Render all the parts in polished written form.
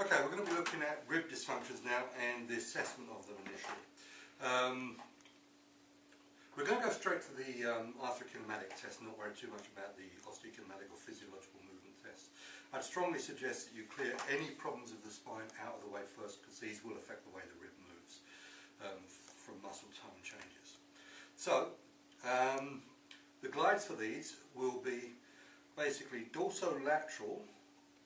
Okay, we're going to be looking at rib dysfunctions now and the assessment of them initially. We're going to go straight to the arthrokinematic test and not worry too much about the osteokinematic or physiological movement test. I'd strongly suggest that you clear any problems of the spine out of the way first, because these will affect the way the rib moves from muscle tone changes. So, the glides for these will be basically dorsolateral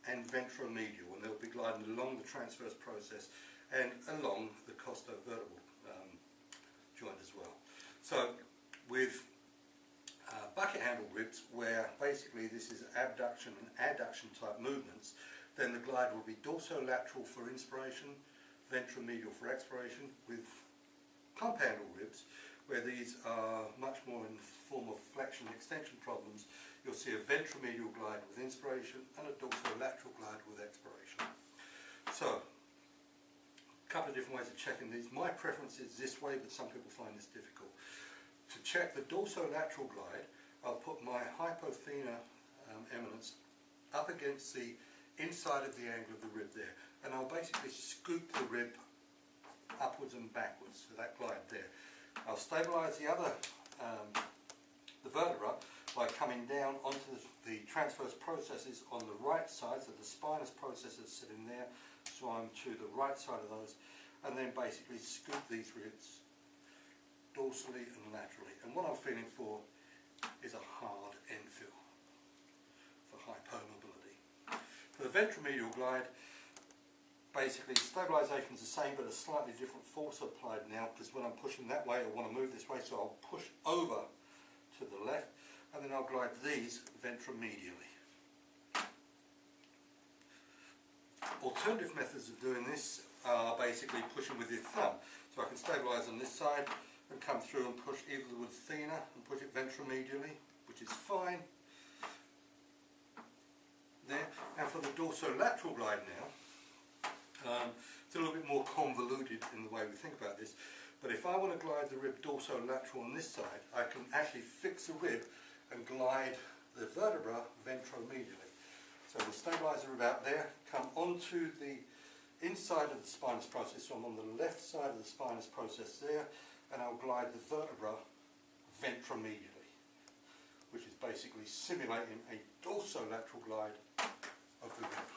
and ventromedial, and they'll be gliding along the transverse process and along the costovertebral joint as well. So with bucket handle ribs, where basically this is abduction and adduction type movements, then the glide will be dorsolateral for inspiration, ventromedial for expiration. With clump handle ribs, where these are much more in the form of flexion and extension problems, you'll see a ventromedial glide with inspiration and a dorsolateral glide with expiration. So, a couple of different ways of checking these. My preference is this way, but some people find this difficult. To check the dorsolateral glide, I'll put my hypothenar eminence up against the inside of the angle of the rib there, and I'll basically scoop the rib upwards and backwards, so that glide there. I'll stabilise the other, the vertebra, by coming down onto the transverse processes on the right side, so the spinous processes sit in there, so I'm to the right side of those, and then basically scoop these ribs dorsally and laterally. And what I'm feeling for is a hard end feel for hypomobility. For the ventromedial glide, basically stabilisation is the same, but a slightly different force applied now, because when I'm pushing that way I want to move this way, so I'll push over to the left, and then I'll glide these ventromedially. Alternative methods of doing this are basically pushing with your thumb. So I can stabilise on this side and come through and push either with thenar and push it ventromedially, which is fine. There. And for the dorsolateral glide now, it's a little bit more convoluted in the way we think about this. But if I want to glide the rib dorsolateral on this side, I can actually fix the rib and glide the vertebra ventromedially. So we'll stabilise the rib out there, come onto the inside of the spinous process, so I'm on the left side of the spinous process there, and I'll glide the vertebra ventromedially, which is basically simulating a dorsolateral glide of the rib.